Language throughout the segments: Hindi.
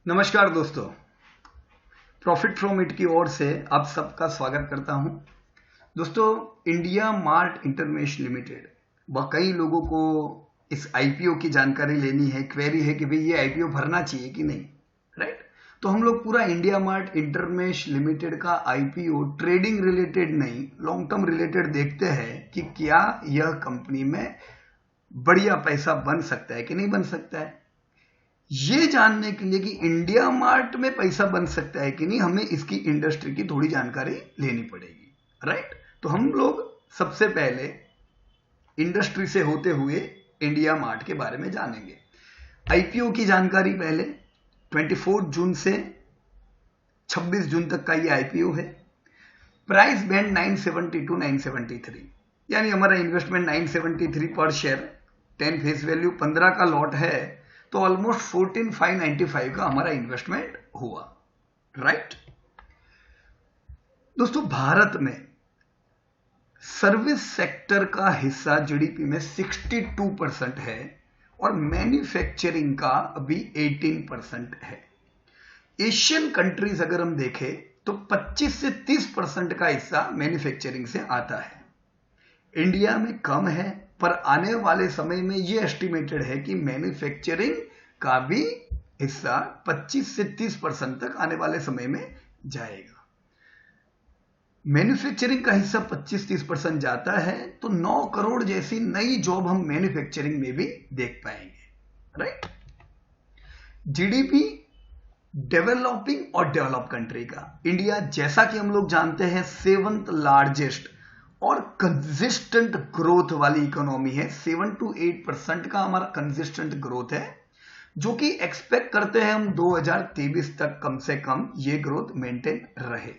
नमस्कार दोस्तों, प्रॉफिट फ्रॉम इट की ओर से आप सबका स्वागत करता हूं। दोस्तों, इंडिया मार्ट इंटरमेश लिमिटेड कई लोगों को इस आईपीओ की जानकारी लेनी है, क्वेरी है कि भाई ये आईपीओ भरना चाहिए कि नहीं, राइट। तो हम लोग पूरा इंडिया मार्ट इंटरमेश लिमिटेड का आईपीओ ट्रेडिंग रिलेटेड नहीं, लॉन्ग टर्म रिलेटेड देखते हैं कि क्या यह कंपनी में बढ़िया पैसा बन सकता है कि नहीं बन सकता है। ये जानने के लिए कि इंडिया मार्ट में पैसा बन सकता है कि नहीं, हमें इसकी इंडस्ट्री की थोड़ी जानकारी लेनी पड़ेगी, राइट। तो हम लोग सबसे पहले इंडस्ट्री से होते हुए इंडिया मार्ट के बारे में जानेंगे। आईपीओ की जानकारी पहले 24 जून से 26 जून तक का ये आईपीओ है। प्राइस बैंड 970 टू 973, यानी हमारा इन्वेस्टमेंट 973 पर शेयर, 10 फेस वैल्यू, 15 का लॉट है, तो ऑलमोस्ट 14,595 का हमारा इन्वेस्टमेंट हुआ, राइट। दोस्तों, भारत में सर्विस सेक्टर का हिस्सा जीडीपी में 62% है और मैन्युफैक्चरिंग का अभी 18% है। एशियन कंट्रीज अगर हम देखें तो 25 से 30% का हिस्सा मैन्युफैक्चरिंग से आता है। इंडिया में कम है, पर आने वाले समय में यह एस्टिमेटेड है कि मैन्युफैक्चरिंग का भी हिस्सा 25 से 30% तक आने वाले समय में जाएगा। मैन्युफैक्चरिंग का हिस्सा 25-30% जाता है तो 9 करोड़ जैसी नई जॉब हम मैन्युफैक्चरिंग में भी देख पाएंगे, राइट। जीडीपी डेवलपिंग और डेवलप कंट्री का इंडिया, जैसा कि हम लोग जानते हैं, 7th लार्जेस्ट और कंसिस्टेंट ग्रोथ वाली इकोनॉमी है। 7 to 8% का हमारा कंसिस्टेंट ग्रोथ है, जो कि एक्सपेक्ट करते हैं हम 2023 तक कम से कम ये ग्रोथ मेंटेन रहे।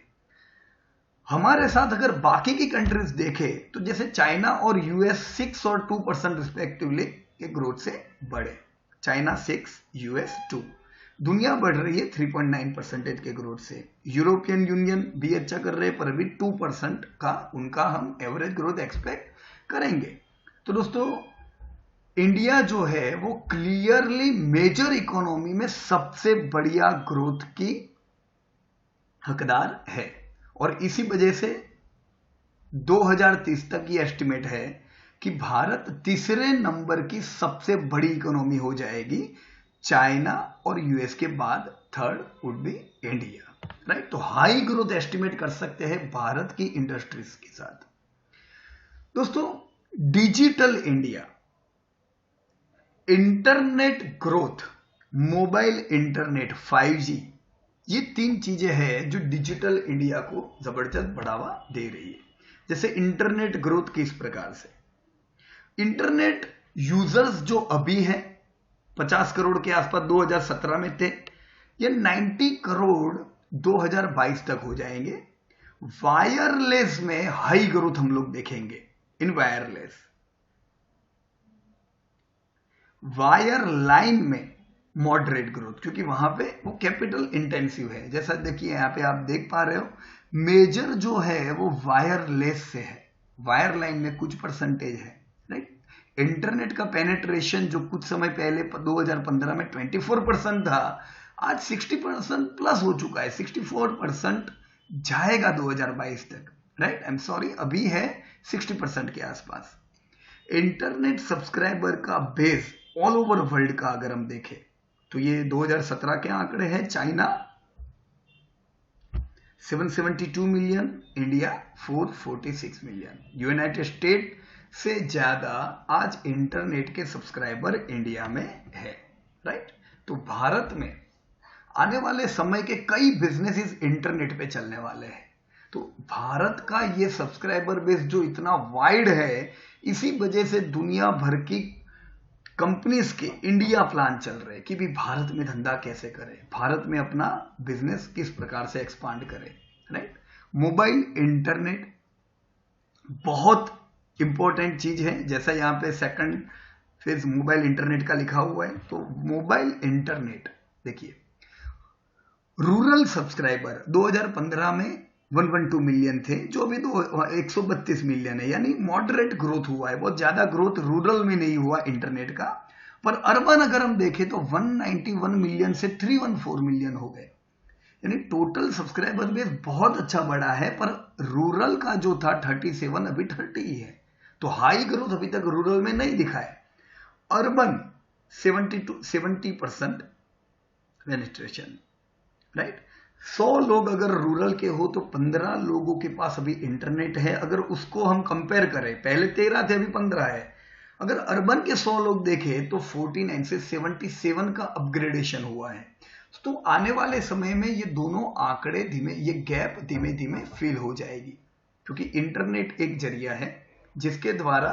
हमारे साथ अगर बाकी की कंट्रीज देखें तो जैसे चाइना और यूएस 6 और 2% रिस्पेक्टिवली के ग्रोथ से बढ़े। चाइना 6, यूएस 2, दुनिया बढ़ रही है 3.9% के ग्रोथ से। यूरोपियन यूनियन भी अच्छा कर रहे हैं, पर अभी 2% का उनका हम एवरेज ग्रोथ एक्सपेक्ट करेंगे। तो दोस्तों, इंडिया जो है वो क्लियरली मेजर इकोनॉमी में सबसे बढ़िया ग्रोथ की हकदार है, और इसी वजह से 2030 तक ये एस्टिमेट है कि भारत तीसरे नंबर की सबसे बड़ी इकोनॉमी हो जाएगी। चाइना और यूएस के बाद third would be India, right. तो हाई ग्रोथ एस्टिमेट कर सकते हैं भारत की इंडस्ट्रीज के साथ। दोस्तों, digital India, internet growth, mobile internet, 5G, ये 3 चीजें हैं जो डिजिटल इंडिया को जबरदस्त बढ़ावा दे रही है। जैसे इंटरनेट ग्रोथ किस प्रकार से, इंटरनेट यूजर्स जो अभी हैं 50 करोड़ के आसपास 2017 में थे, ये 90 करोड़ 2022 तक हो जाएंगे। वायरलेस में हाई ग्रोथ हम लोग देखेंगे। इन वायरलेस, वायर लाइन में मॉडरेट ग्रोथ, क्योंकि वहां पे वो कैपिटल इंटेंसिव है। जैसा देखिए यहां पे आप देख पा रहे हो, मेजर जो है वो वायरलेस से है, वायर लाइन में कुछ परसेंटेज है, राइट। इंटरनेट का पेनेट्रेशन जो कुछ समय पहले 2015 में 24% था, आज 60% प्लस हो चुका है, 64% जाएगा 2022 तक, राइट। आई एम सॉरी, अभी है 60% के आसपास। इंटरनेट सब्सक्राइबर का बेस ऑल ओवर वर्ल्ड का अगर हम देखें तो ये 2017 के आंकड़े हैं। China 772 million, India 446 million. United state से ज्यादा आज इंटरनेट के सब्सक्राइबर इंडिया में है, राइट। तो भारत में आने वाले समय के कई बिजनेसेस इंटरनेट पे चलने वाले हैं। तो भारत का ये सब्सक्राइबर बेस जो इतना वाइड है, इसी वजह से दुनिया भर की कंपनीज के इंडिया प्लान चल रहे हैं कि भी भारत में धंधा कैसे करें, भारत में अपना बिजनेस किस प्रकार से एक्सपांड करें, राइट। मोबाइल इंटरनेट बहुत इंपॉर्टेंट चीज है। जैसा यहाँ पे सेकंड फेज मोबाइल इंटरनेट का लिखा हुआ है, तो मोबाइल इंटरनेट देखिए, रूरल सब्सक्राइबर 2015 में 112 मिलियन थे, जो अभी 132 मिलियन है, यानी मॉडरेट ग्रोथ हुआ है, बहुत ज्यादा ग्रोथ रूरल में नहीं हुआ इंटरनेट का। पर अर्बन अगर हम देखें तो 191 मिलियन से 314 मिलियन हो गए, यानी टोटल सब्सक्राइबर बेस बहुत अच्छा बढ़ा है। पर रूरल का जो था 37 अभी 30 ही है, तो हाई ग्रोथ अभी तक रूरल में नहीं दिखा है। Urban 70% penetration, right. 100 लोग अगर रूरल के हो तो 15 लोगों के पास अभी इंटरनेट है। अगर उसको हम कंपेयर करें, पहले 13 थे, अभी 15 है। अगर अर्बन के 100 लोग देखें तो 49 से 77 का अपग्रेडेशन हुआ है। तो आने वाले समय में ये दोनों आंकड़े ये गैप धीमे धीमे फिल हो जाएगी, क्योंकि इंटरनेट एक जरिया है जिसके द्वारा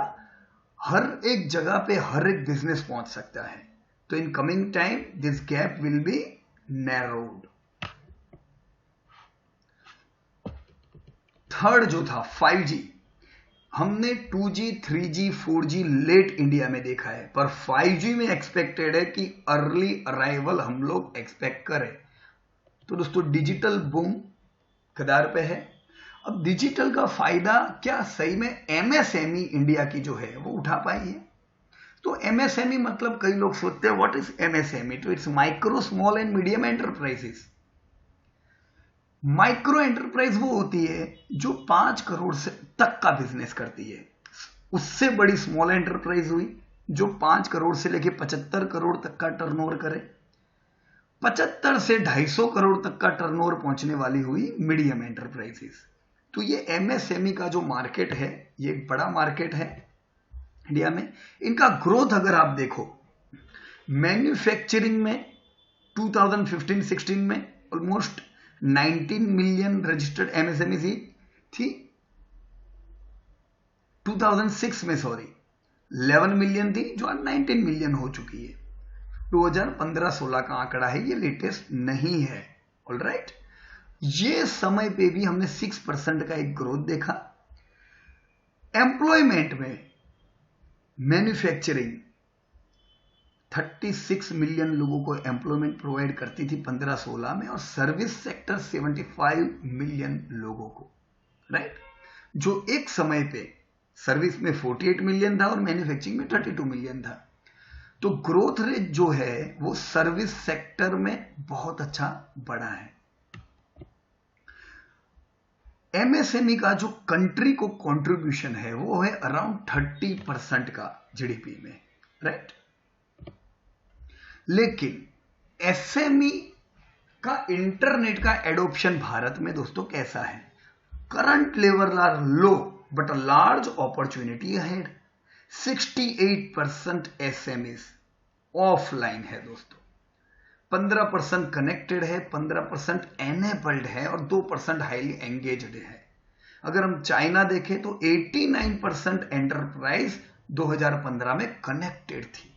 हर एक जगह पे हर एक बिजनेस पहुंच सकता है। तो in coming time this gap will be narrowed. Third जो था 5G, हमने 2G, 3G, 4G late India में देखा है, पर 5G में एक्सपेक्टेड है कि अर्ली अराइवल हम लोग एक्सपेक्ट करें। तो दोस्तों डिजिटल बूम कदार पे है। अब डिजिटल का फायदा क्या सही में MSME इंडिया की जो है वो उठा पाई है? तो MSME मतलब कई लोग सोचते हैं व्हाट इज MSME? तो it's micro small and medium enterprises. Micro enterprise वो होती है जो 5 करोड़ से तक का बिजनेस करती है। उससे बड़ी स्मॉल एंटरप्राइज हुई जो 5 करोड़ से लेके 75 करोड़ तक का टर्नओवर करे। 75 से 250 करोड़ तक का टर्नओवर पहुंचने वाली हुई मीडियम एंटरप्राइजेस। तो ये MSME का जो मार्केट है ये एक बड़ा मार्केट है इंडिया में। इनका ग्रोथ अगर आप देखो, मैन्युफैक्चरिंग में 2015-16 में ऑलमोस्ट 19 मिलियन रजिस्टर्ड MSME थी। 2006 में 11 मिलियन थी, जो आज 19 मिलियन हो चुकी है। 2015-16 का आंकड़ा है, ये लेटेस्ट नहीं है। ऑलराइट, ये समय पे भी हमने 6% का एक ग्रोथ देखा। एम्प्लॉयमेंट में मैन्युफैक्चरिंग 36 मिलियन लोगों को एम्प्लॉयमेंट प्रोवाइड करती थी 15-16 में, और सर्विस सेक्टर 75 मिलियन लोगों को, राइट। जो एक समय पे सर्विस में 48 मिलियन था और मैन्युफैक्चरिंग में 32 मिलियन था। तो ग्रोथ रेट जो है वो सर्विस सेक्टर में बहुत अच्छा बढ़ा है। MSME का जो कंट्री को कंट्रीब्यूशन है वो है अराउंड 30% का GDP में, राइट। लेकिन SME का इंटरनेट का एडॉप्शन भारत में दोस्तों कैसा है? Current level are low but a large opportunity ahead. 68% SMEs offline है दोस्तों, 15% कनेक्टेड है, 15% एनेबल्ड है और 2% हाईली एंगेज्ड है। अगर हम चाइना देखें तो 89% एंटरप्राइज 2015 में कनेक्टेड थी,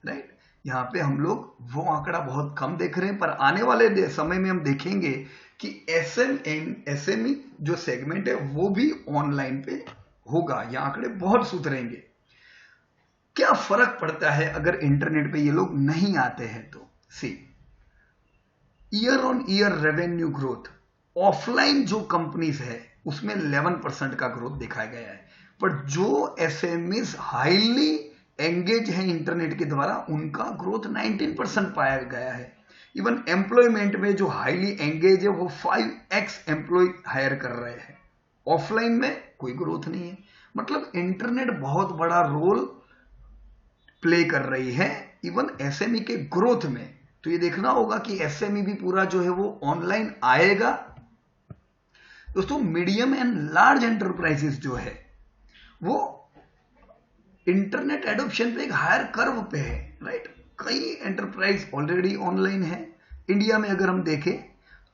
राइट। यहां पे हम लोग वो आंकड़ा बहुत कम देख रहे हैं, पर आने वाले समय में हम देखेंगे कि SME जो सेगमेंट है वो भी ऑनलाइन पे होगा। ये आंकड़े बहुत सुधरेंगे। क्या फर्क पड़ता है अगर इंटरनेट पे ये लोग नहीं आते हैं? तो see, year on year revenue growth offline जो कंपनीज है उसमें 11% का ग्रोथ दिखाया गया है, पर जो SMEs हाईली एंगेज है इंटरनेट के द्वारा उनका ग्रोथ 19% पाया गया है। इवन एम्प्लॉयमेंट में जो हाईली एंगेज है वो 5x एम्प्लॉय हायर कर रहे हैं। ऑफलाइन में कोई ग्रोथ नहीं है। मतलब इंटरनेट बहुत बड़ा रोल प्ले कर रही है इवन SME के ग्रोथ में। तो ये देखना होगा कि SME भी पूरा जो है वो ऑनलाइन आएगा। दोस्तों मीडियम एंड लार्ज एंटरप्राइजेस जो है वो इंटरनेट एडॉप्शन पे एक हायर कर्व पे है, राइट। कई एंटरप्राइज ऑलरेडी ऑनलाइन है। इंडिया में अगर हम देखें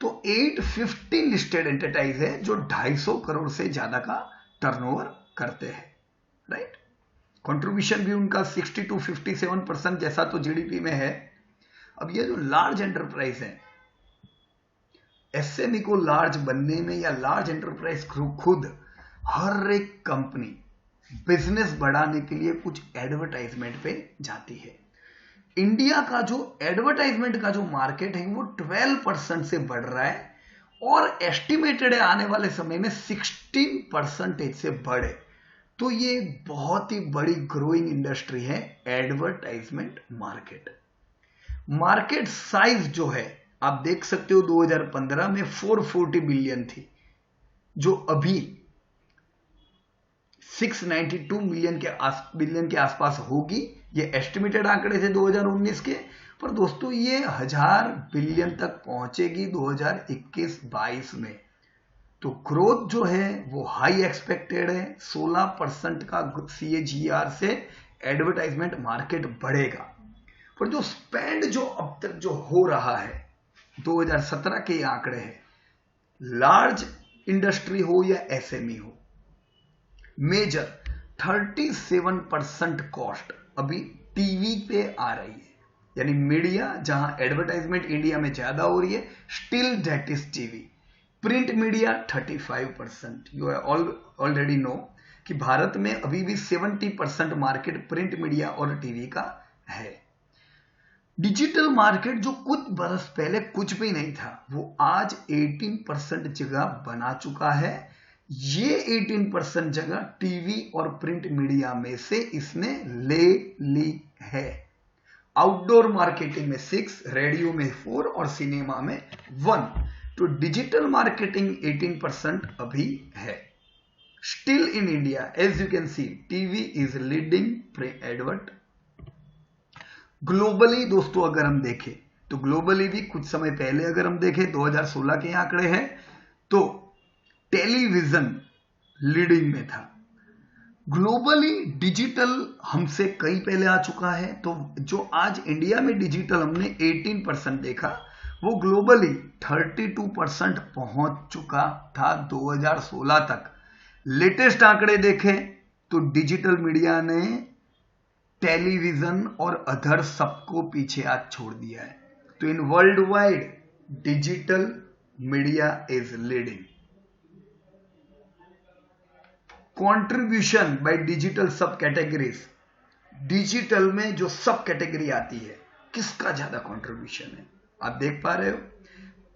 तो 850 लिस्टेड एंटरप्राइज है जो 250 करोड़ से ज्यादा का टर्नओवर करते हैं, राइट। कंट्रीब्यूशन भी उनका 60 to 57% जैसा तो GDP में है। अब ये जो लार्ज एंटरप्राइज है, SME को लार्ज बनने में या लार्ज एंटरप्राइज खुद हर एक कंपनी बिजनेस बढ़ाने के लिए कुछ एडवर्टाइजमेंट पे जाती है। इंडिया का जो एडवर्टाइजमेंट का जो मार्केट है वो 12% से बढ़ रहा है और एस्टिमेटेड है आने वाले समय में 16% से बढ़े। तो ये बहुत ही बड़ी ग्रोइंग इंडस्ट्री है एडवर्टाइजमेंट मार्केट। मार्केट साइज जो है आप देख सकते हो 2015 में 440 बिलियन थी, जो अभी 692 बिलियन के आसपास होगी। ये एस्टिमेटेड आंकड़े थे 2019 के, पर दोस्तों ये 1000 बिलियन तक पहुंचेगी 2021-22 में। तो ग्रोथ जो है वो हाई एक्सपेक्टेड है, 16% का CAGR से एडवर्टाइजमेंट मार्केट बढ़ेगा। पर जो स्पेंड जो अब तक जो हो रहा है 2017 के आंकड़े हैं, लार्ज इंडस्ट्री हो या SME हो, मेजर 37% कॉस्ट अभी टीवी पे आ रही है। यानी मीडिया जहां एडवर्टाइजमेंट इंडिया में ज्यादा हो रही है, still that is TV. Print media 35%। You already know कि भारत में अभी भी 70% मार्केट प्रिंट मीडिया और टीवी का है। डिजिटल मार्केट जो कुछ बरस पहले कुछ भी नहीं था, वो आज 18% जगह बना चुका है। ये 18% जगह टीवी और प्रिंट मीडिया में से इसने ले ली है। आउटडोर मार्केटिंग में 6, रेडियो में 4 और सिनेमा में 1। तो डिजिटल मार्केटिंग 18% अभी है। Still in India as you can see TV is leading advert. Globally दोस्तों अगर हम देखें तो ग्लोबली भी कुछ समय पहले अगर हम देखें 2016 के आंकड़े हैं तो टेलीविजन लीडिंग में था। ग्लोबली डिजिटल हमसे कई पहले आ चुका है। तो जो आज इंडिया में डिजिटल हमने 18% देखा, वो ग्लोबली 32% पहुंच चुका था 2016 तक। लेटेस्ट आंकड़े देखें तो डिजिटल मीडिया ने टेलीविजन और अदर सबको पीछे आज छोड़ दिया है। तो in world wide digital media is leading. Contribution by digital सब कैटेगरीज, डिजिटल में जो सब कैटेगरी आती है किसका ज्यादा कंट्रीब्यूशन है आप देख पा रहे हो।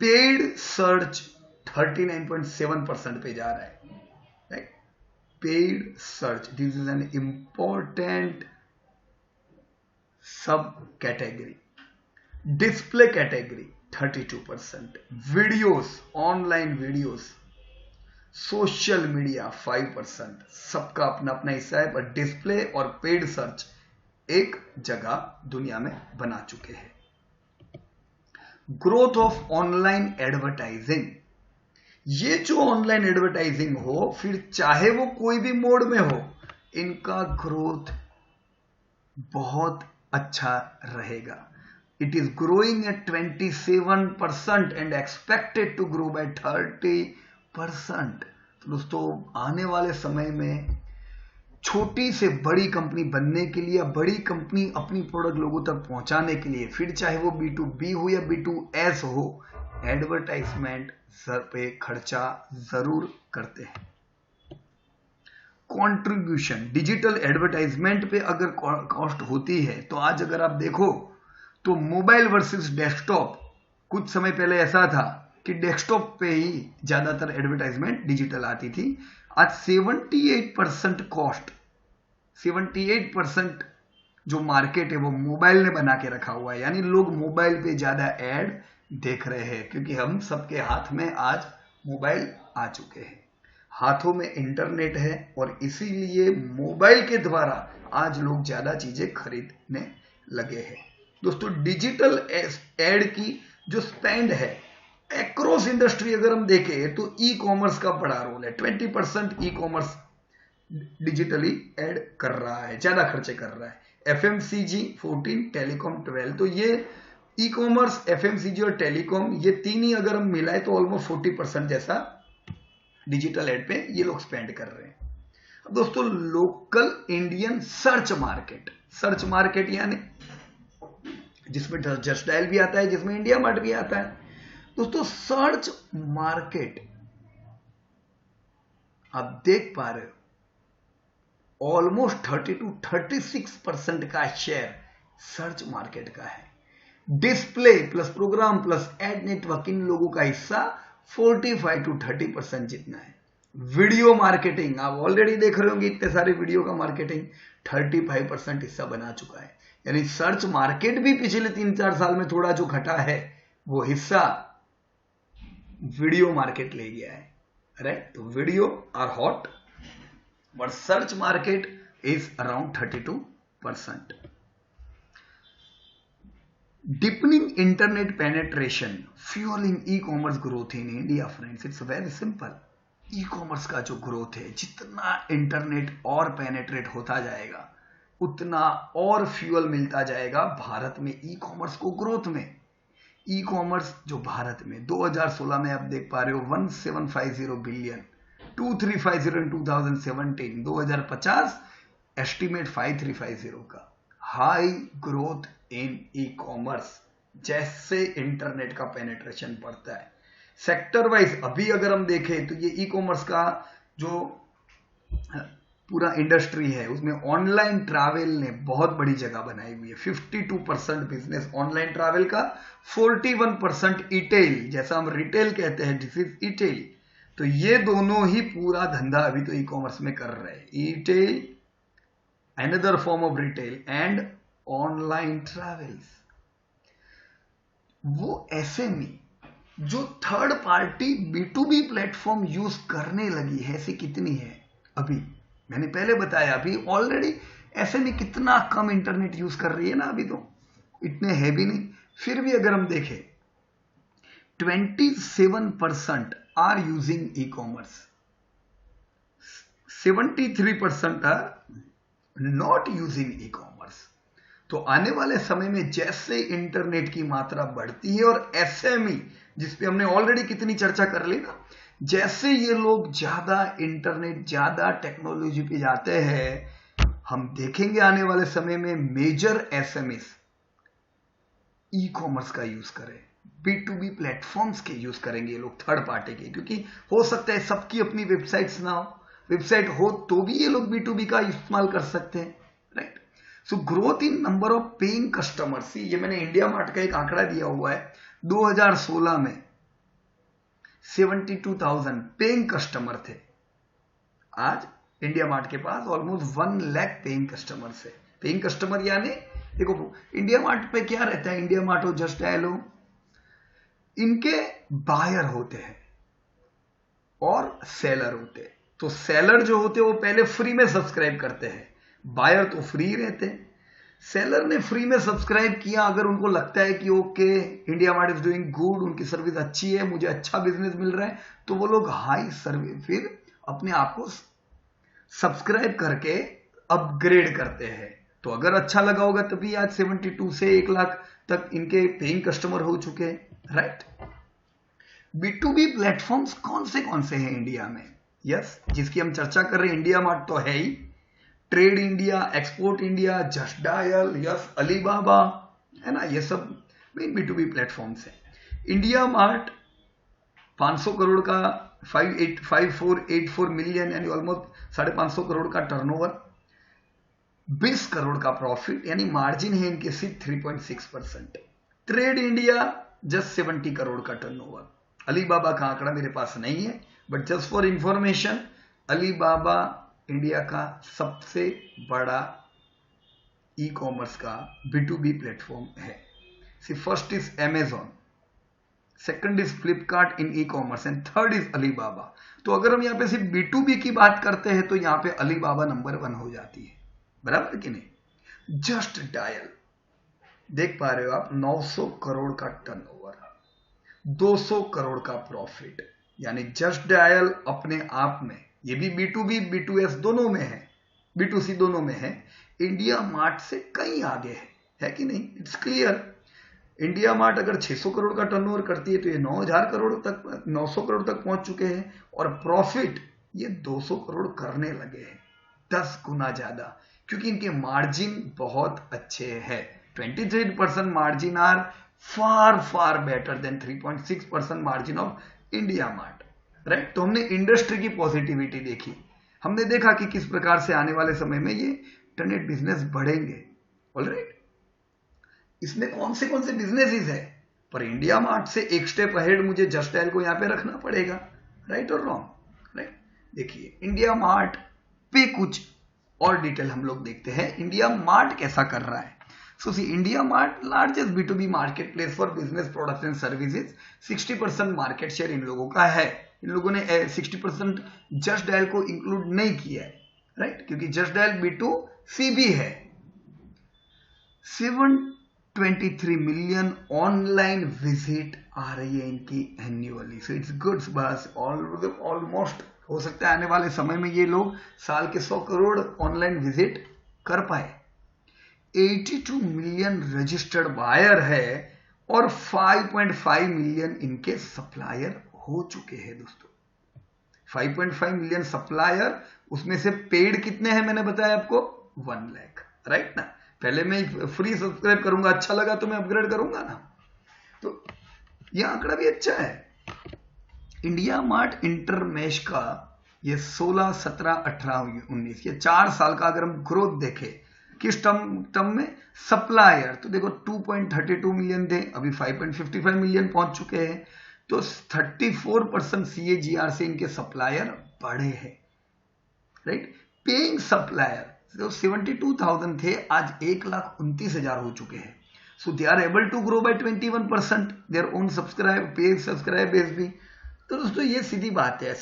पेड सर्च 39.7% पे जा रहा है। Right, paid search this is an important sub category. Display category 32%, videos, online videos, social media 5%। सबका अपना अपना हिस्सा है, पर डिस्प्ले और पेड सर्च एक जगह दुनिया में बना चुके हैं। ग्रोथ ऑफ ऑनलाइन एडवर्टाइजिंग, ये जो ऑनलाइन एडवर्टाइजिंग हो, फिर चाहे वो कोई भी मोड में हो, इनका ग्रोथ बहुत अच्छा रहेगा। It is growing at 27% and expected to grow by 30%। तो दोस्तों आने वाले समय में छोटी से बड़ी कंपनी बनने के लिए, बड़ी कंपनी अपनी प्रोडक्ट लोगों तक पहुंचाने के लिए, फिर चाहे वो B2B हो या B2S हो, एडवर्टाइजमेंट पे खर्चा जरूर करते हैं। कंट्रीब्यूशन डिजिटल एडवर्टाइजमेंट पे अगर कॉस्ट होती है, तो आज अगर आप देखो तो मोबाइल वर्सेस डेस्कटॉप, कुछ समय पहले ऐसा था कि डेस्कटॉप पे ही ज्यादातर एडवर्टाइजमेंट डिजिटल आती थी। आज 78% कॉस्ट, 78% जो मार्केट है वो मोबाइल ने बना के रखा हुआ है। यानी लोग मोबाइल पे ज्यादा एड देख रहे हैं, क्योंकि हम सबके हाथ में आज मोबाइल आ चुके हैं, हाथों में इंटरनेट है, और इसीलिए मोबाइल के द्वारा आज लोग ज्यादा चीजें खरीदने लगे हैं। दोस्तों डिजिटल एड की जो स्पेंड है एक्रॉस इंडस्ट्री अगर हम देखें तो ई कॉमर्स का बड़ा रोल है। 20% ई कॉमर्स डिजिटली एड कर रहा है, ज्यादा खर्चे कर रहा है। FMCG 14, telecom 12। तो ये ई कॉमर्स, FMCG और टेलीकॉम, ये तीन ही अगर हम मिलाए तो ऑलमोस्ट 40% जैसा डिजिटल एड पे ये लोग स्पेंड कर रहे हैं। अब दोस्तों local Indian search market, search market यानी जिसमें जस्ट डायल भी आता है, जिसमें इंडिया मार्ट भी आता है। दोस्तों सर्च मार्केट आप देख पा रहे हो ऑलमोस्ट 30-36% का शेयर सर्च मार्केट का है। Display plus program plus ad network, इन लोगों का हिस्सा 45-30% जितना है। वीडियो मार्केटिंग, आप ऑलरेडी देख रहे होंगे इतने सारे वीडियो का मार्केटिंग 35% हिस्सा बना चुका है। यानी सर्च मार्केट भी पिछले 3-4 साल में थोड़ा जो घटा है वो हिस्सा वीडियो मार्केट ले गया है, राइट। तो video are hot but search market is around 32%. Deepening internet penetration fueling e-commerce growth in India, friends. It's very simple. E-commerce का जो ग्रोथ है, जितना इंटरनेट और पेनेट्रेट होता जाएगा उतना और फ्यूअल मिलता जाएगा भारत में ई-कॉमर्स को ग्रोथ में। ई-कॉमर्स जो भारत में 2016 में आप देख पा रहे हो 1750 बिलियन, 2350 इन 2017, 2050 एस्टिमेट 5350 का। हाई ग्रोथ इन ई-कॉमर्स जैसे इंटरनेट का पेनिट्रेशन बढ़ता है। सेक्टर वाइज अभी अगर हम देखें तो ये ई-कॉमर्स का जो पूरा इंडस्ट्री है उसमें ऑनलाइन ट्रैवल ने बहुत बड़ी जगह बनाई हुई है। 52% बिजनेस ऑनलाइन ट्रैवल का, 41% इटेल, जैसा हम रिटेल कहते हैं, दिस इज इटेल। तो ये दोनों ही पूरा धंधा अभी तो ई-कॉमर्स में कर रहे हैं। इटेल, another form of retail and online travels। वो एसएमई जो third party B2B platform use करने लगी है, ऐसी कितनी है? अभी मैंने पहले बताया, अभी ऑलरेडी एसएमई कितना कम इंटरनेट यूज कर रही है ना, अभी तो इतने है भी नहीं। फिर भी अगर हम देखें 27% are using e-commerce, 73% are not using e-commerce. तो आने वाले समय में जैसे इंटरनेट की मात्रा बढ़ती है और एसएमई जिस पे हमने ऑलरेडी कितनी चर्चा कर ली ना, जैसे ये लोग ज्यादा इंटरनेट, ज्यादा टेक्नोलॉजी पे जाते हैं, हम देखेंगे आने वाले समय में मेजर एसएमई ई कॉमर्स का यूज करें, B2B प्लेटफॉर्म्स के यूज करेंगे ये लोग, थर्ड पार्टी के। क्योंकि हो सकता है सबकी अपनी वेबसाइट्स ना हो, वेबसाइट हो तो भी ये लोग B2B का इस्तेमाल कर सकते हैं, right. So growth in number of paying customers, ये मैंने इंडिया मार्ट का एक आंकड़ा दिया हुआ है। 2016 में 72,000 पेइंग कस्टमर थे। आज इंडिया मार्ट के पास ऑलमोस्ट 1 लाख पेइंग कस्टमर्स है। पेइंग कस्टमर यानी देखो इंडिया मार्ट पे क्या रहता है, इंडिया मार्ट हो, जस्ट डायल हो, इनके बायर होते हैं और सेलर होते हैं। तो सेलर जो होते हैं वो पहले फ्री में सब्सक्राइब करते हैं, बायर तो फ्री रहते हैं। सेलर ने फ्री में सब्सक्राइब किया, अगर उनको लगता है कि okay India mart is doing good, उनकी सर्विस अच्छी है, मुझे अच्छा बिजनेस मिल रहा है, तो वो लोग हाई सर्विस फिर अपने आप को सब्सक्राइब करके अपग्रेड करते हैं। तो अगर अच्छा लगा होगा तभी आज 72 से 1 लाख तक इनके पेइंग कस्टमर हो चुके हैं, राइट। B2B प्लेटफॉर्म्स कौन से हैं इंडिया में? यस, जिसकी हम चर्चा कर रहे हैं, इंडिया मार्ट तो है ही, Trade India, Export India, Just Dial, yes, Alibaba, है ना, ये सब मेन B2B प्लेटफॉर्म्स है। इंडिया मार्ट 500 करोड़ का 5484 मिलियन यानी ऑलमोस्ट 550 करोड़ का टर्नओवर, 20 करोड़ का प्रॉफिट, यानी मार्जिन है इनके सिर्फ 3.6%। ट्रेड इंडिया जस्ट 70 करोड़ का टर्नओवर। अलीबाबा का आंकड़ा मेरे पास नहीं है, but just for information, Alibaba India का सबसे बड़ा ई कॉमर्स का B2B प्लेटफॉर्म है। See first is Amazon, second is Flipkart in e commerce and third is Alibaba. तो अगर हम यहाँ पे सिर्फ B2B की बात करते हैं तो यहाँ पे अलीबाबा नंबर 1 हो जाती है, बराबर कि नहीं। जस्ट डायल देख पा रहे हो आप, 900 करोड़ का टर्नओवर, 200 करोड़ का प्रॉफिट, यानी जस्ट डायल अपने आप में ये भी B2B B2S दोनों में है, B2C दोनों में है, इंडिया मार्ट से कहीं आगे है कि नहीं? It's clear. इंडिया मार्ट अगर 600 करोड़ का टर्नओवर करती है तो ये 9,000 करोड़ तक, 900 करोड़ तक पहुंच चुके हैं, और प्रॉफिट ये 200 करोड़ करने लगे हैं, 10 गुना ज्यादा, क्योंकि इनके मार्जिन बहुत अच्छे हैं। 23% margin are far better than 3.6% margin of IndiaMART, right. तो हमने इंडस्ट्री की पॉजिटिविटी देखी, हमने देखा कि किस प्रकार से आने वाले समय में ये इंटरनेट बिजनेस बढ़ेंगे, ऑलराइट। इसमें कौन से बिजनेसेस है, पर इंडिया मार्ट से एक स्टेप अहेड मुझे जस्ट डायल को यहां पे रखना पड़ेगा, राइट और रॉन्ग, राइट। देखिए इंडिया मार्ट पे कुछ और डिटेल हम लोग देखते हैं, इंडिया मार्ट कैसा कर रहा है। So see India Mart largest B2B market place for business products and services, 60% market share इन लोगों का है। इन लोगों ने 60% जस्ट डायल को इंक्लूड नहीं किया है, राइट, क्योंकि जस्ट डायल B2C भी है। 723 मिलियन ऑनलाइन विजिट आ रही है इनकी एन्युअली, सो इट्स गुड। बस ऑलमोस्ट हो सकता है आने वाले समय में ये लोग साल के 100 करोड़ ऑनलाइन विजिट कर पाए। 82 मिलियन रजिस्टर्ड बायर है और 5.5 मिलियन इनके सप्लायर हो चुके हैं दोस्तों। 5.5 मिलियन सप्लायर, उसमें से पेड कितने हैं मैंने बताया आपको, 1 लाख, राइट ना। पहले मैं फ्री सब्सक्राइब करूंगा, अच्छा लगा तो मैं अपग्रेड करूंगा ना, तो यह आंकड़ा भी अच्छा है। इंडिया मार्ट इंटरमेश का ये 16, 17, 18, 19 ये 4 साल का अगर हम ग्रोथ देखें किस टर्म में, सप्लायर तो देखो 2.32 मिलियन थे, अभी 5.55 मिलियन पहुंच चुके हैं, तो 34% CAGR से इनके सप्लायर बढ़े हैं, राइट। पेइंग सप्लायर तो 72,000 थे, आज 1,29,000 हो चुके हैं। So they are able to grow by 21% their own subscribe base भी। तो दोस्तों ये सीधी बात है,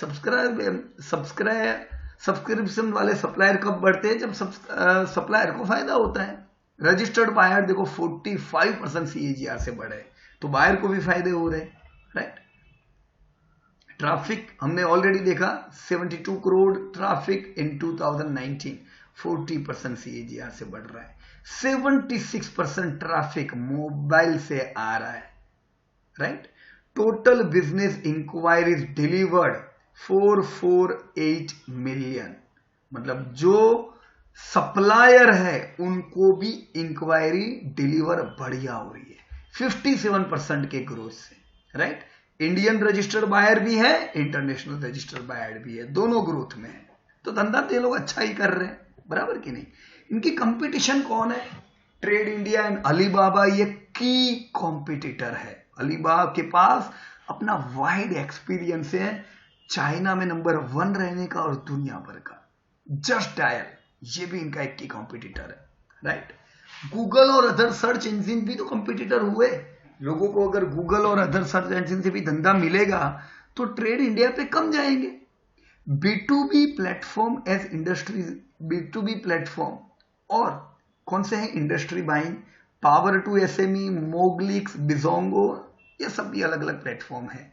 सब्सक्रिप्शन वाले सप्लायर कब बढ़ते हैं, जब सप्लायर को फायदा होता है। रजिस्टर्ड बायर देखो 45% CAGR से बढ़े, तो बायर को भी फायदे हो रहे, राइट। ट्रैफिक हमने ऑलरेडी देखा, 72 करोड़ ट्रैफिक इन 2019, 40% CAGR से बढ़ रहा है। 76% ट्रैफिक मोबाइल से आ रहा है, right. Total business inquiries delivered 448 million, मतलब जो सप्लायर है उनको भी इंक्वायरी डिलीवर बढ़िया हो रही है 57% के ग्रोथ से, राइट। इंडियन रजिस्टर्ड बायर भी है, इंटरनेशनल रजिस्टर्ड बायर भी है, दोनों ग्रोथ में है, तो धंधा तो ये लोग अच्छा ही कर रहे हैं, बराबर कि नहीं। इनकी कंपटीशन कौन है, ट्रेड इंडिया एंड अलीबाबा ये की कॉम्पिटिटर है। अलीबाबा के पास अपना वाइड एक्सपीरियंस है चाइना में नंबर 1 रहने का और दुनिया भर का। जस्ट डायल ये भी इनका एक की कॉम्पिटिटर है, राइट। गूगल और अदर सर्च इंजिन भी तो कॉम्पिटिटर हुए। लोगों को अगर गूगल और अदर सर्च इंजिन से भी धंधा मिलेगा तो ट्रेड इंडिया पे कम जाएंगे। B2B platform as industry, B2B platform और कौन से हैं, industry buying, power to SME, Moglix, Bizongo, ये सब भी अलग अलग प्लेटफॉर्म है।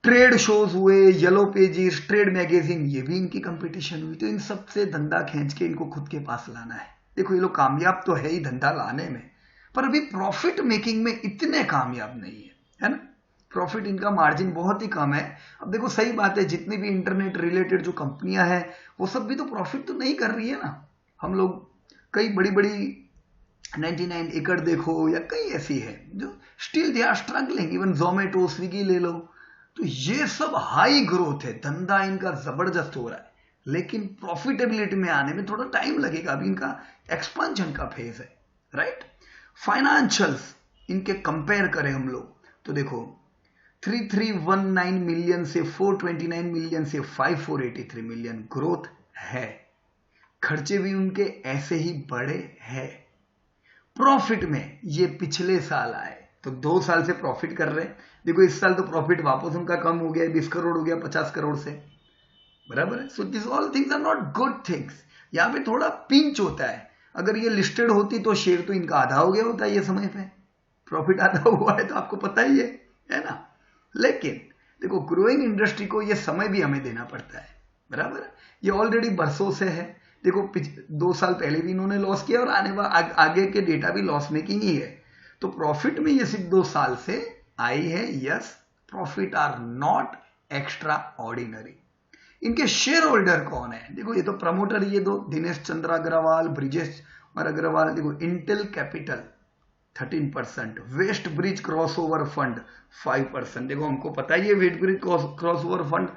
ट्रेड शोज हुए, येलो पेजेस, ट्रेड मैगजीन, ये भी इनकी कंपटीशन हुई। तो इन सब से धंधा खींच के इनको खुद के पास लाना है। देखो ये लोग कामयाब तो है ही धंधा लाने में, पर अभी प्रॉफिट मेकिंग में इतने कामयाब नहीं है ना। प्रॉफिट इनका मार्जिन बहुत ही कम है। अब देखो सही बात है, जितनी भी इंटरनेट रिलेटेड जो कंपनियां हैं वो सब भी तो प्रॉफिट तो नहीं कर रही है ना। हम लोग कई बड़ी बड़ी 99 एकड़ देखो या कई ऐसी है जो still they are struggling, even Zomato, Swiggy ले लो, तो ये सब हाई ग्रोथ है, धंधा इनका जबरदस्त हो रहा है, लेकिन प्रॉफिटेबिलिटी में आने में थोड़ा टाइम लगेगा, अभी इनका एक्सपेंशन का फेज है, राइट। फाइनेंशियल्स इनके कंपेयर करें हम लोग तो देखो 3319 मिलियन से 429 मिलियन से 5483 मिलियन ग्रोथ है। खर्चे भी उनके ऐसे ही बड़े हैं। प्रॉफिट में ये पिछले साल आए तो 2 साल से प्रॉफिट कर रहे हैं। देखो इस साल तो प्रॉफिट वापस उनका कम हो गया, 20 करोड़ हो गया 50 करोड़ से, बराबर है। So this all things are not good things. यहाँ पे थोड़ा पिंच होता है। अगर ये लिस्टेड होती तो शेयर तो इनका आधा हो गया होता है, ये समय पे प्रॉफिट आधा हुआ है तो आपको पता ही है ना। लेकिन देखो ग्रोइंग इंडस्ट्री को ये समय भी हमें देना पड़ता है, बराबर। ये ऑलरेडी बरसों से है। देखो 2 साल पहले भी इन्होंने लॉस किया और आगे के डेटा भी लॉस मेकिंग ही है। तो प्रॉफिट में ये सिर्फ 2 साल से आई है। Yes, profit are not extraordinary. इनके शेयर होल्डर कौन है, देखो ये तो प्रमोटर, ये दो दिनेश चंद्र अग्रवाल, ब्रिजेश और अग्रवाल। देखो Intel Capital 13%, West Bridge crossover fund 5%। देखो हमको पता ही है वेस्ट ब्रिज क्रॉसओवर फंड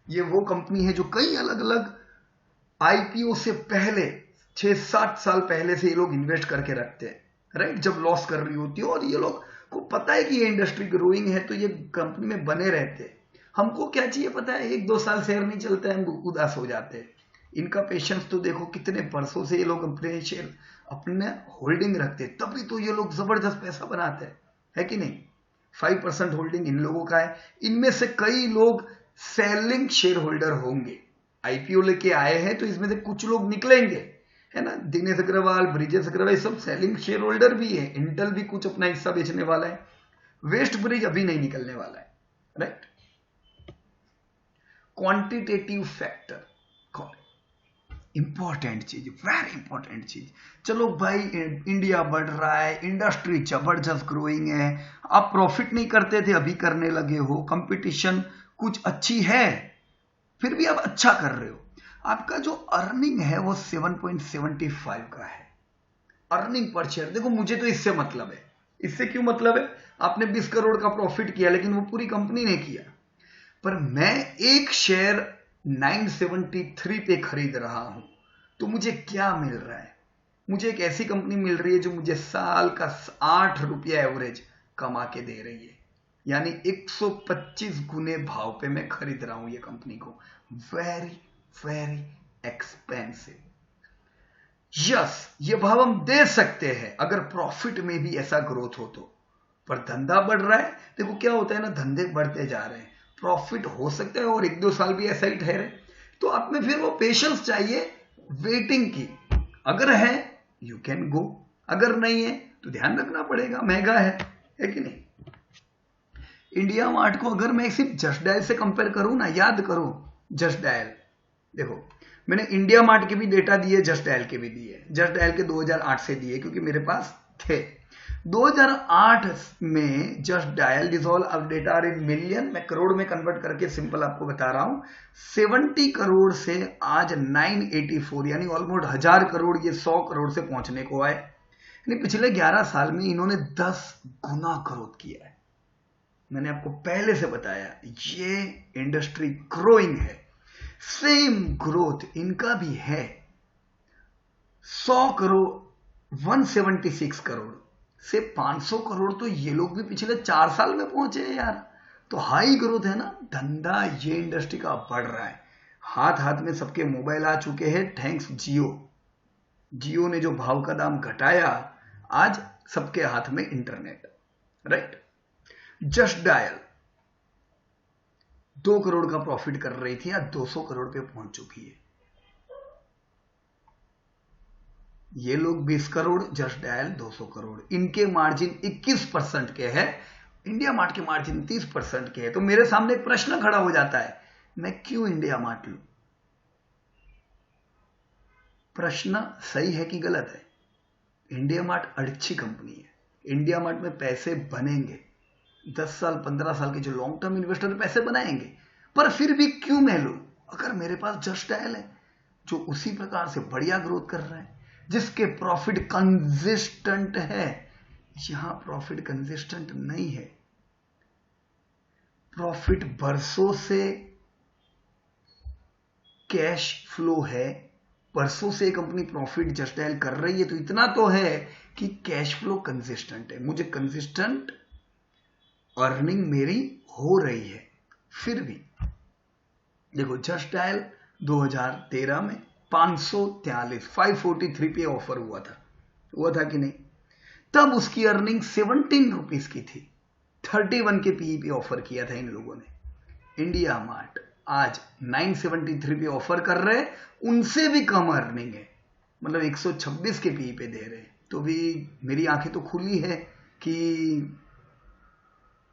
ये वो कंपनी है जो कई अलग अलग IPO से पहले 6-7 साल पहले से ये लोग इन्वेस्ट करके रखते हैं, राइट, जब लॉस कर रही होती है। और ये लोग को पता है कि ये इंडस्ट्री ग्रोइंग है तो ये कंपनी में बने रहते हैं। हमको क्या चाहिए पता है, 1-2 साल शेयर नहीं चलता है हम उदास हो जाते हैं। इनका पेशेंस तो देखो, कितने वर्षों से ये लोग अपने शेयर अपने होल्डिंग रखते हैं, तभी तो ये लोग जबरदस्त पैसा बनाते हैं, है कि नहीं। 5% होल्डिंग इन लोगों का है। इनमें से कई लोग सेलिंग शेयर होल्डर होंगे, आईपीओ लेके आए हैं तो इसमें से कुछ लोग निकलेंगे, है ना। दिनेश अग्रवाल, ब्रिजेश अग्रवाल, सब सेलिंग शेयर होल्डर भी है। इंटेल भी कुछ अपना हिस्सा बेचने वाला है। वेस्ट ब्रिज अभी नहीं निकलने वाला है, राइट। क्वांटिटेटिव फैक्टर इंपॉर्टेंट चीज, वेरी इंपॉर्टेंट चीज। चलो भाई, इंडिया बढ़ रहा है, इंडस्ट्री जबरदस्त ग्रोइंग है, आप प्रॉफिट नहीं करते थे अभी करने लगे हो, कंपटीशन कुछ अच्छी है, फिर भी आप अच्छा कर रहे हो। आपका जो अर्निंग है वो 7.75 का है, अर्निंग पर शेयर। देखो मुझे तो इससे मतलब है। इससे क्यों मतलब है, आपने 20 करोड़ का प्रॉफिट किया लेकिन वो पूरी कंपनी ने किया, पर मैं एक शेयर 973 पे खरीद रहा हूं, तो मुझे क्या मिल रहा है, मुझे एक ऐसी कंपनी मिल रही है जो मुझे साल का 8 रुपया एवरेज कमा के दे रही है, यानी 125 गुने भाव पे मैं खरीद रहा हूं ये कंपनी को। Very very expensive. यस, ये भाव हम दे सकते हैं अगर प्रॉफिट में भी ऐसा ग्रोथ हो तो, पर धंधा बढ़ रहा है। देखो क्या होता है ना, धंधे बढ़ते जा रहे हैं, प्रॉफिट हो सकता है और 1-2 साल भी ऐसा ही ठहरे, तो आप में फिर वो पेशेंस चाहिए, वेटिंग की। अगर है यू कैन गो, अगर नहीं है तो ध्यान रखना पड़ेगा, महंगा है कि नहीं। इंडिया मार्ट को अगर मैं सिर्फ जस्ट डायल से कंपेयर करूं ना, याद करो जस्ट डायल, देखो मैंने इंडिया मार्ट के भी डेटा दिए, जस्ट डायल के भी दिए। जस्ट डायल के 2008 से दिए क्योंकि मेरे पास थे। 2008 में जस्ट डायल, दिस ऑल अब डेटा आर इन मिलियन, मैं करोड़ में कन्वर्ट करके सिंपल आपको बता रहा हूं। 70 करोड़ से आज 984, यानी ऑलमोस्ट 1000 करोड़, ये 100 करोड़ से पहुंचने को आए। यानी पिछले 11 साल में इन्होंने 10 गुना ग्रोथ किया है। मैंने आपको पहले से बताया ये इंडस्ट्री ग्रोइंग है, सेम ग्रोथ इनका भी है। 100 करोड़ 176 करोड़ से 500 करोड़ तो ये लोग भी पिछले 4 साल में पहुंचे हैं यार, तो हाई ग्रोथ है ना। धंधा ये इंडस्ट्री का बढ़ रहा है, हाथ हाथ में सबके मोबाइल आ चुके हैं, थैंक्स जियो ने जो भाव का दाम घटाया, आज सबके हाथ में internet, right. Just dial 2 crore का प्रॉफिट कर रही थी, आज 200 करोड़ पे पहुंच चुकी है। ये लोग 20 करोड़, जस्ट डायल 200 करोड़। इनके मार्जिन 21% के हैं, इंडिया मार्ट के मार्जिन 30% के हैं। तो मेरे सामने एक प्रश्न खड़ा हो जाता है, मैं क्यों इंडिया मार्ट लूं? प्रश्न सही है कि गलत है? इंडिया मार्ट अच्छी कंपनी है, इंडिया मार्ट में पैसे बनेंगे, 10 साल 15 साल के जो लॉन्ग टर्म इन्वेस्टर पैसे बनाएंगे, पर फिर भी क्यों मैं लूं अगर मेरे पास जस्ट डायल है जो उसी प्रकार से बढ़िया ग्रोथ कर रहा है, जिसके प्रॉफिट कंसिस्टेंट है। यहां प्रॉफिट कंसिस्टेंट नहीं है, प्रॉफिट बरसों से कैश फ्लो है, बरसों से कंपनी प्रॉफिट जस्ट डायल कर रही है, तो इतना तो है कि कैश फ्लो कंसिस्टेंट है, मुझे कंसिस्टेंट अर्निंग मेरी हो रही है। फिर भी देखो जस्ट डायल 2013 में 543 पे ऑफर हुआ था कि नहीं, तब उसकी अर्निंग 17 रुपीज की थी, 31 के पीई पे ऑफर किया था इन लोगों ने। इंडिया मार्ट आज 973 पे ऑफर कर रहे हैं, उनसे भी कम अर्निंग है, मतलब 126 के पीई पे दे रहे हैं। तो भी मेरी आंखें तो खुली है कि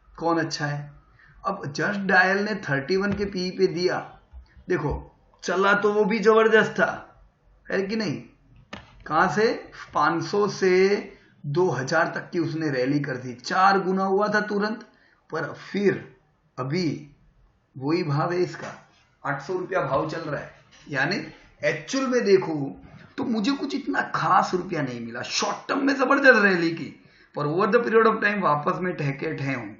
कौन अच्छा है। अब जस्ट डायल ने 31 के पीई पे दिया, देखो चला तो वो भी जबरदस्त था, है कि नहीं। कहां से 500 से 2000 तक की उसने रैली कर दी, 4 गुना हुआ था तुरंत। पर फिर अभी वही भाव है इसका, 800 रुपया भाव चल रहा है। यानी एक्चुअल में देखूं तो मुझे कुछ इतना खास रुपया नहीं मिला, शॉर्ट टर्म में जबरदस्त रैली की, पर over the period of time वापस में ठहके हूं,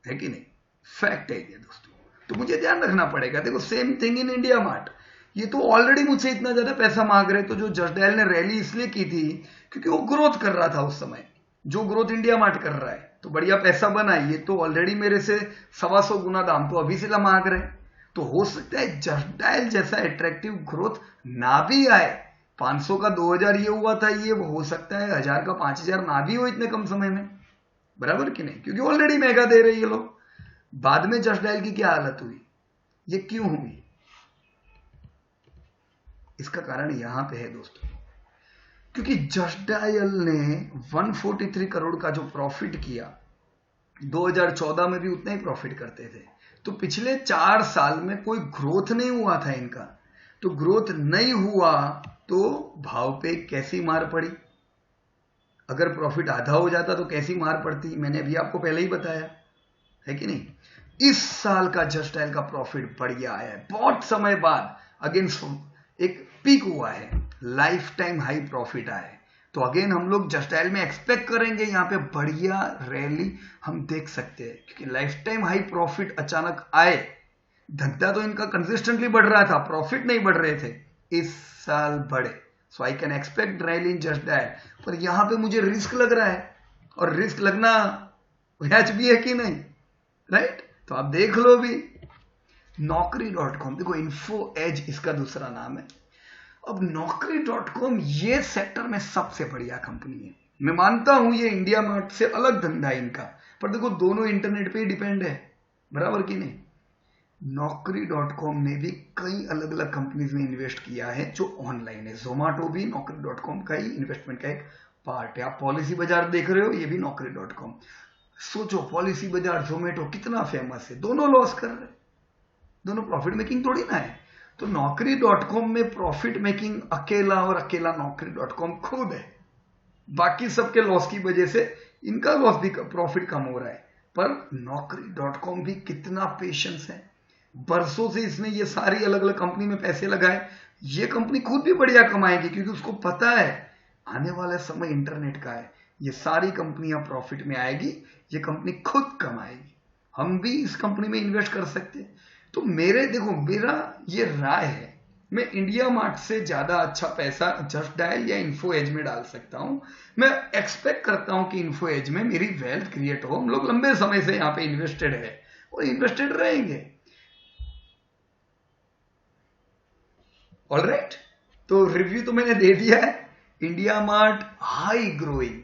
है कि नहीं। फैक्ट है ये दोस्तों, तो मुझे ध्यान रखना पड़ेगा। देखो same thing in India mart, ये तो ऑलरेडी मुझसे इतना ज्यादा पैसा मांग रहे, तो जो जस्ट डायल ने रैली इसलिए की थी क्योंकि वो ग्रोथ कर रहा था उस समय, जो ग्रोथ इंडिया मार्ट कर रहा है, तो बढ़िया पैसा बना, ये तो ऑलरेडी मेरे से 125 गुना दाम तो अभी से मांग रहे हैं। तो हो सकता है जस्ट डायल जैसा अट्रैक्टिव ग्रोथ ना भी आए। 500 का 2000 ये हुआ था, ये हो सकता है 1000 का 5000 ना भी हो इतने कम समय में, बराबर कि नहीं, क्योंकि ऑलरेडी महंगा दे रहे ये लोग। बाद में जस्ट डायल की क्या हालत हुई, ये क्यों हुई, इसका कारण यहां पे है दोस्तों, क्योंकि जस्ट डायल ने 143 करोड़ का जो प्रॉफिट किया, 2014 में भी उतना ही प्रॉफिट करते थे, तो पिछले 4 साल में कोई ग्रोथ नहीं हुआ था इनका। तो ग्रोथ नहीं हुआ तो भाव पे कैसी मार पड़ी, अगर प्रॉफिट आधा हो जाता तो कैसी मार पड़ती, मैंने अभी आपको पहले ही बताया है कि नहीं। इस साल का जस्ट डायल का प्रॉफिट बढ़िया आया है, बहुत समय बाद अगेन एक पीक हुआ है, लाइफ टाइम हाई प्रॉफिट आया है। तो अगेन हम लोग जस्ट डायल में एक्सपेक्ट करेंगे यहाँ पे बढ़िया रैली हम देख सकते हैं, क्योंकि लाइफ टाइम हाई प्रॉफिट अचानक आए। धंधा तो इनका कंसिस्टेंटली बढ़ रहा था, प्रॉफिट नहीं बढ़ रहे थे, इस साल बढ़े। So I can expect rally in Just Dial. पर यहां पे मुझे रिस्क लग रहा है, और रिस्क लगना व्याज भी है कि नहीं, राइट। तो आप देख लो भी Naukri.com, देखो इन्फो एज इसका दूसरा नाम है। अब Naukri.com ये सेक्टर में सबसे बढ़िया कंपनी है। मैं मानता हूं ये इंडिया मार्ट से अलग धंधा है इनका, पर देखो दोनों इंटरनेट पे ही डिपेंड है, बराबर कि नहीं। Naukri.com ने भी कई अलग अलग कंपनीज में इन्वेस्ट किया है जो ऑनलाइन है। Zomato भी Naukri.com का ही इन्वेस्टमेंट का एक पार्ट है। आप पॉलिसी बाजार देख रहे हो, ये भी Naukri.com। सोचो पॉलिसी बाजार Zomato कितना फेमस है, दोनों लॉस कर रहे हैं, दोनों प्रॉफिट मेकिंग थोड़ी ना है। तो Naukri.com में प्रॉफिट मेकिंग अकेला और अकेला Naukri.com खुद है, बाकी सबके लॉस की वजह से इनका लॉस भी, प्रॉफिट कम हो रहा है। पर Naukri.com भी कितना पेशेंस है, बरसों से इसने ये सारी अलग अलग कंपनी में पैसे लगाए। ये कंपनी खुद भी बढ़िया कमाएगी, क्योंकि उसको पता है आने वाला समय इंटरनेट का है, ये सारी कंपनियां प्रॉफिट में आएगी, ये कंपनी खुद कमाएगी। हम भी इस कंपनी में इन्वेस्ट कर सकते हैं। तो मेरा ये राय है, मैं इंडिया मार्ट से ज्यादा अच्छा पैसा जस्ट डायल या इन्फो एज में डाल सकता हूं। मैं एक्सपेक्ट करता हूं कि इन्फो एज में मेरी वेल्थ क्रिएट हो। हम लोग लंबे समय से यहां पे इन्वेस्टेड है और इन्वेस्टेड रहेंगे। ऑलराइट, तो रिव्यू तो मैंने दे दिया है। India mart high growing,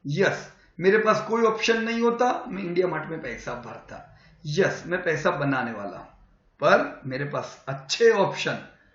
yes. मेरे पास कोई ऑप्शन नहीं होता, मैं इंडिया मार्ट में पैसा भरता, यस। मैं पैसा बनाने वाला हूं, पर मेरे पास अच्छे ऑप्शन